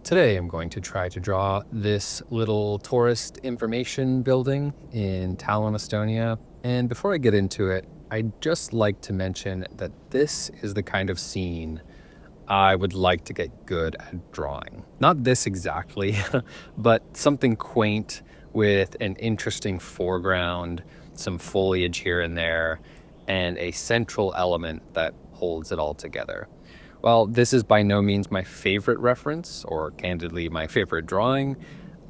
Today I'm going to try to draw this little tourist information building in Tallinn, Estonia. And before I get into it, I'd just like to mention that this is the kind of scene I would like to get good at drawing. Not this exactly, but something quaint with an interesting foreground, some foliage here and there, and a central element that holds it all together. While this is by no means my favorite reference, or candidly my favorite drawing,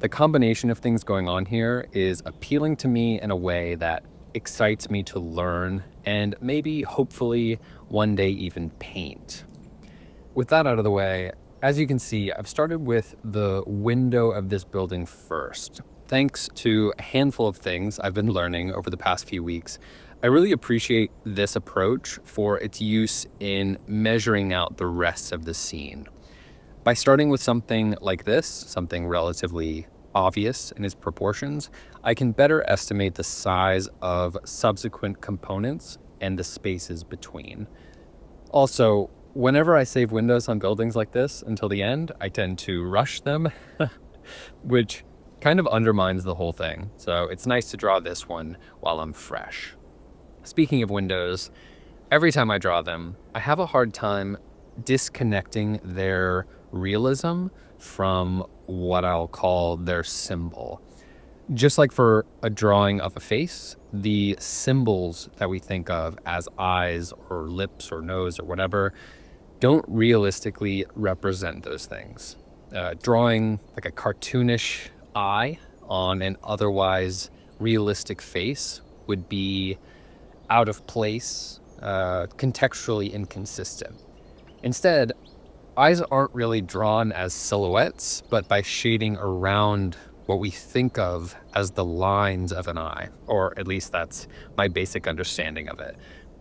the combination of things going on here is appealing to me in a way that excites me to learn and maybe, hopefully, one day even paint. With that out of the way, as you can see, I've started with the window of this building first. Thanks to a handful of things I've been learning over the past few weeks, I really appreciate this approach for its use in measuring out the rest of the scene. By starting with something like this, something relatively obvious in its proportions, I can better estimate the size of subsequent components and the spaces between. Also, whenever I save windows on buildings like this until the end, I tend to rush them, which kind of undermines the whole thing. So it's nice to draw this one while I'm fresh. Speaking of windows, every time I draw them, I have a hard time disconnecting their realism from what I'll call their symbol. Just like for a drawing of a face, the symbols that we think of as eyes or lips or nose or whatever don't realistically represent those things. Drawing like a cartoonish eye on an otherwise realistic face would be out of place, contextually inconsistent. Instead, eyes aren't really drawn as silhouettes, but by shading around what we think of as the lines of an eye, or at least that's my basic understanding of it.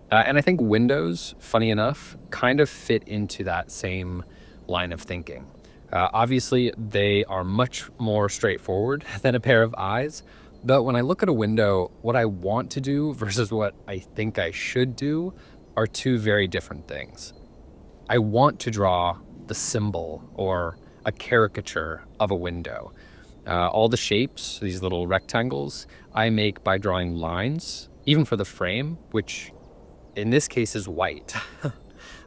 And I think windows, funny enough, kind of fit into that same line of thinking. Obviously, they are much more straightforward than a pair of eyes, but when I look at a window, what I want to do versus what I think I should do are two very different things. I want to draw the symbol or a caricature of a window. All the shapes, these little rectangles, I make by drawing lines, even for the frame, which in this case is white.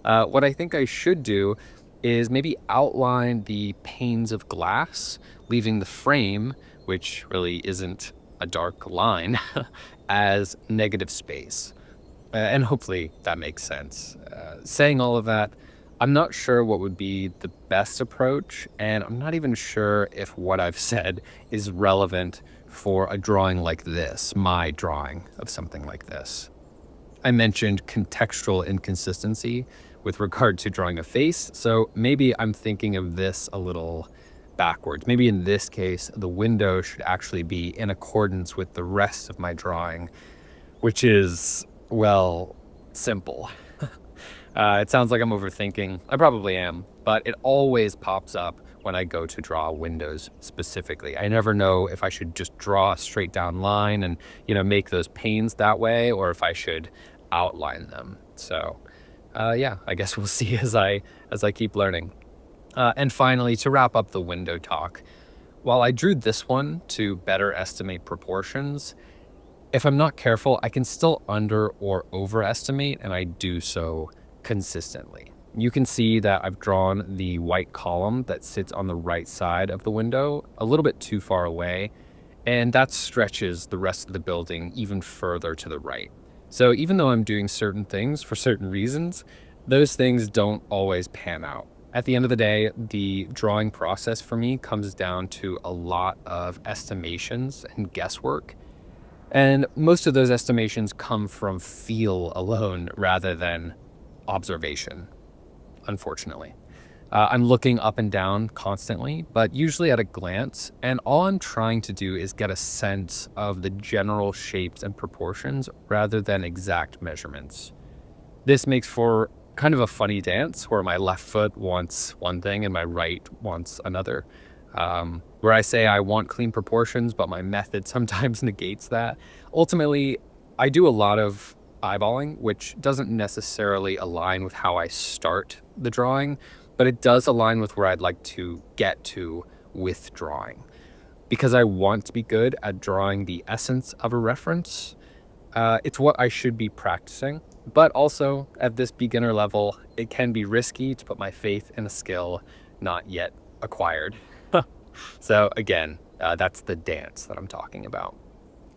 What I think I should do is maybe outline the panes of glass, leaving the frame, which really isn't a dark line, as negative space. And hopefully that makes sense. Saying all of that, I'm not sure what would be the best approach, and I'm not even sure if what I've said is relevant for a drawing like this, my drawing of something like this. I mentioned contextual inconsistency with regard to drawing a face, so maybe I'm thinking of this a little backwards. Maybe in this case, the window should actually be in accordance with the rest of my drawing, which is, well, simple. It sounds like I'm overthinking. I probably am, but it always pops up when I go to draw windows specifically. I never know if I should just draw a straight down line and, make those panes that way, or if I should outline them. So, yeah, I guess we'll see as I keep learning. And finally, to wrap up the window talk, while I drew this one to better estimate proportions, if I'm not careful, I can still under or overestimate, and I do so consistently. You can see that I've drawn the white column that sits on the right side of the window a little bit too far away, and that stretches the rest of the building even further to the right. So even though I'm doing certain things for certain reasons, those things don't always pan out. At the end of the day, the drawing process for me comes down to a lot of estimations and guesswork. And most of those estimations come from feel alone rather than observation, unfortunately. I'm looking up and down constantly, but usually at a glance, and all I'm trying to do is get a sense of the general shapes and proportions rather than exact measurements. This makes for kind of a funny dance where my left foot wants one thing and my right wants another. Where I say I want clean proportions, but my method sometimes negates that. Ultimately, I do a lot of eyeballing, which doesn't necessarily align with how I start the drawing, but it does align with where I'd like to get to with drawing. Because I want to be good at drawing the essence of a reference, it's what I should be practicing. But also, at this beginner level, it can be risky to put my faith in a skill not yet acquired. So again, that's the dance that I'm talking about.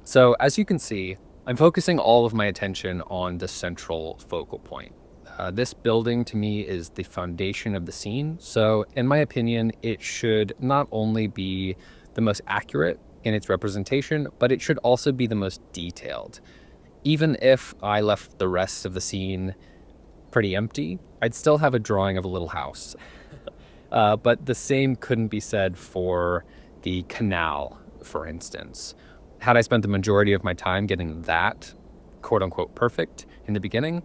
So as you can see, I'm focusing all of my attention on the central focal point. This building to me is the foundation of the scene. So in my opinion, it should not only be the most accurate in its representation, but it should also be the most detailed. Even if I left the rest of the scene pretty empty, I'd still have a drawing of a little house. But the same couldn't be said for the canal, for instance. Had I spent the majority of my time getting that quote unquote perfect in the beginning,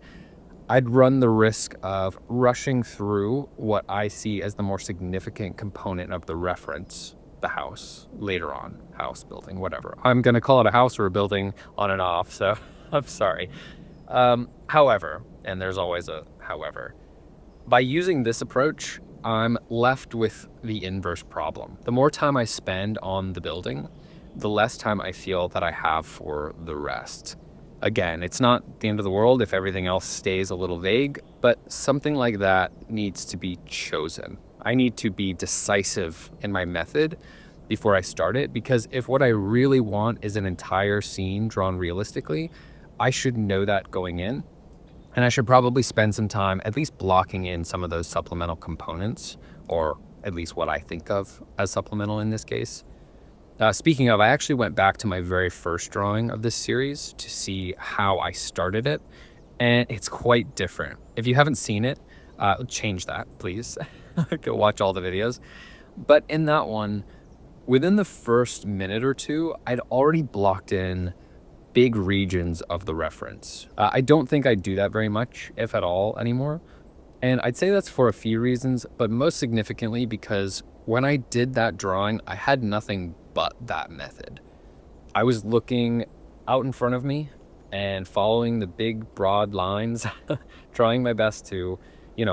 I'd run the risk of rushing through what I see as the more significant component of the reference, the house, later on, house, building, whatever. I'm going to call it a house or a building on and off, so I'm sorry. However, and there's always a however, by using this approach, I'm left with the inverse problem. The more time I spend on the building, the less time I feel that I have for the rest. Again, it's not the end of the world if everything else stays a little vague, but something like that needs to be chosen. I need to be decisive in my method before I start it, because if what I really want is an entire scene drawn realistically, I should know that going in, and I should probably spend some time at least blocking in some of those supplemental components, or at least what I think of as supplemental in this case. Speaking of, I actually went back to my very first drawing of this series to see how I started it, and it's quite different. If you haven't seen it, change that, please. Go watch all the videos. But in that one, within the first minute or two, I'd already blocked in big regions of the reference. I don't think I do that very much, if at all, anymore. And I'd say that's for a few reasons, but most significantly because when I did that drawing, I had nothing but that method. I was looking out in front of me and following the big broad lines, trying my best to,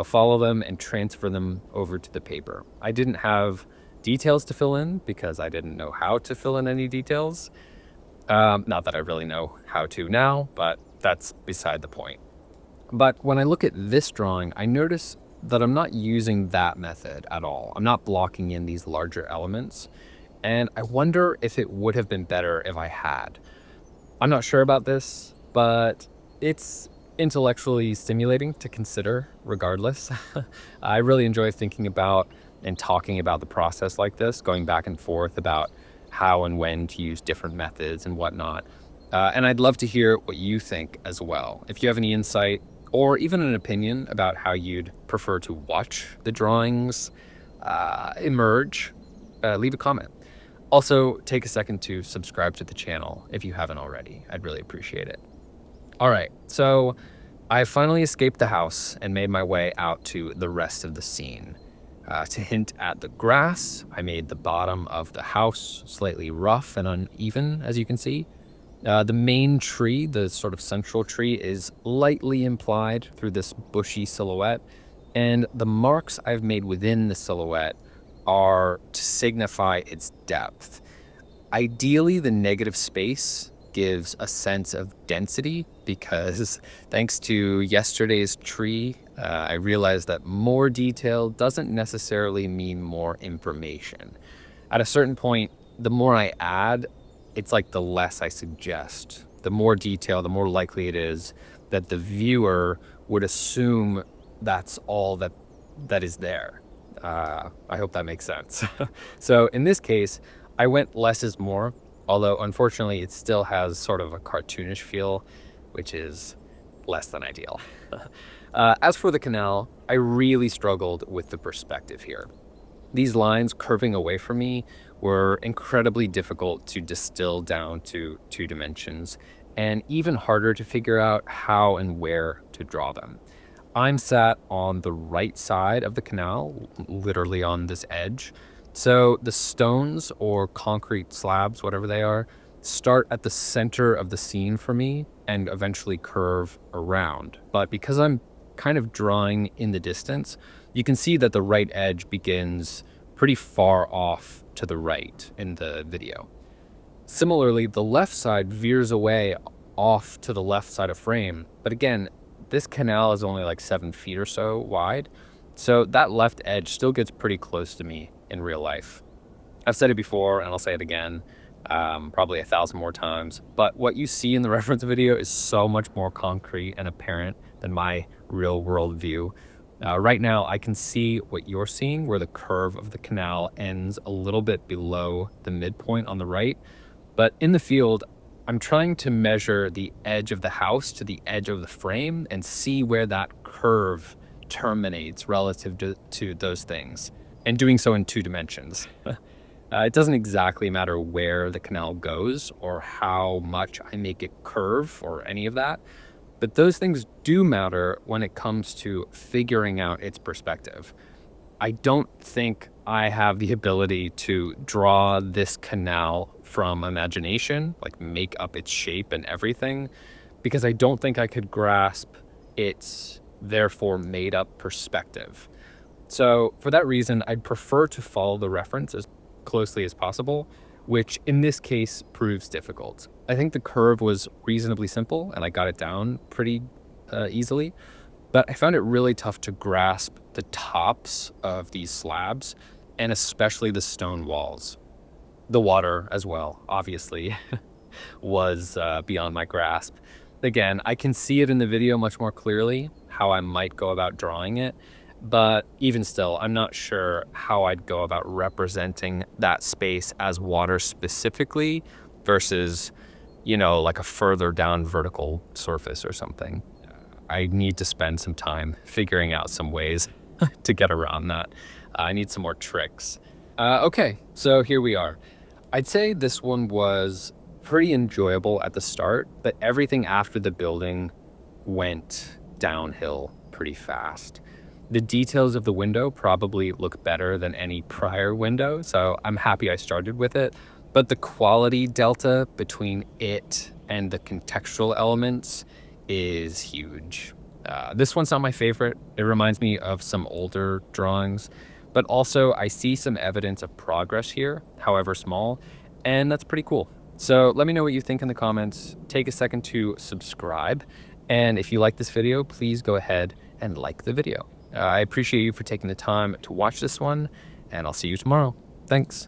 follow them and transfer them over to the paper. I didn't have details to fill in because I didn't know how to fill in any details. Not that I really know how to now, but that's beside the point. But when I look at this drawing, I notice that I'm not using that method at all. I'm not blocking in these larger elements. And I wonder if it would have been better if I had. I'm not sure about this, but it's intellectually stimulating to consider regardless. I really enjoy thinking about and talking about the process like this, going back and forth about how and when to use different methods and whatnot. And I'd love to hear what you think as well. If you have any insight or even an opinion about how you'd prefer to watch the drawings emerge, leave a comment. Also, take a second to subscribe to the channel if you haven't already. I'd really appreciate it. All right, so I finally escaped the house and made my way out to the rest of the scene. To hint at the grass, I made the bottom of the house slightly rough and uneven, as you can see. The main tree, the sort of central tree, is lightly implied through this bushy silhouette, and the marks I've made within the silhouette are to signify its depth. Ideally, the negative space gives a sense of density because thanks to yesterday's tree, I realized that more detail doesn't necessarily mean more information. At a certain point, the more I add, it's like the less I suggest. The more detail, the more likely it is that the viewer would assume that's all that is there. I hope that makes sense. So in this case, I went less is more, although unfortunately it still has sort of a cartoonish feel, which is less than ideal. As for the canal, I really struggled with the perspective here. These lines curving away from me were incredibly difficult to distill down to 2 dimensions, and even harder to figure out how and where to draw them. I'm sat on the right side of the canal, literally on this edge. So the stones or concrete slabs, whatever they are, start at the center of the scene for me and eventually curve around. But because I'm kind of drawing in the distance, You can see that the right edge begins pretty far off to the right in the video. Similarly, the left side veers away off to the left side of frame. But again, this canal is only like 7 feet or so wide. So that left edge still gets pretty close to me in real life. I've said it before and I'll say it again, probably 1,000 more times. But what you see in the reference video is so much more concrete and apparent than my real world view. Right now, I can see what you're seeing, where the curve of the canal ends a little bit below the midpoint on the right. But in the field, I'm trying to measure the edge of the house to the edge of the frame and see where that curve terminates relative to those things, and doing so in 2 dimensions. It doesn't exactly matter where the canal goes or how much I make it curve or any of that, but those things do matter when it comes to figuring out its perspective. I don't think I have the ability to draw this canal from imagination, like make up its shape and everything, because I don't think I could grasp its therefore made up perspective. So for that reason, I'd prefer to follow the reference as closely as possible, which in this case proves difficult. I think the curve was reasonably simple and I got it down pretty easily, but I found it really tough to grasp the tops of these slabs and especially the stone walls. The water as well, obviously, was beyond my grasp. Again, I can see it in the video much more clearly, how I might go about drawing it, but even still, I'm not sure how I'd go about representing that space as water specifically versus, like a further down vertical surface or something. I need to spend some time figuring out some ways to get around that. I need some more tricks. Okay, so here we are. I'd say this one was pretty enjoyable at the start, but everything after the building went downhill pretty fast. The details of the window probably look better than any prior window, so I'm happy I started with it. But the quality delta between it and the contextual elements is huge. This one's not my favorite. It reminds me of some older drawings, but also I see some evidence of progress here, however small, and that's pretty cool. So let me know what you think in the comments. Take a second to subscribe. And if you like this video, please go ahead and like the video. I appreciate you for taking the time to watch this one, and I'll see you tomorrow. Thanks.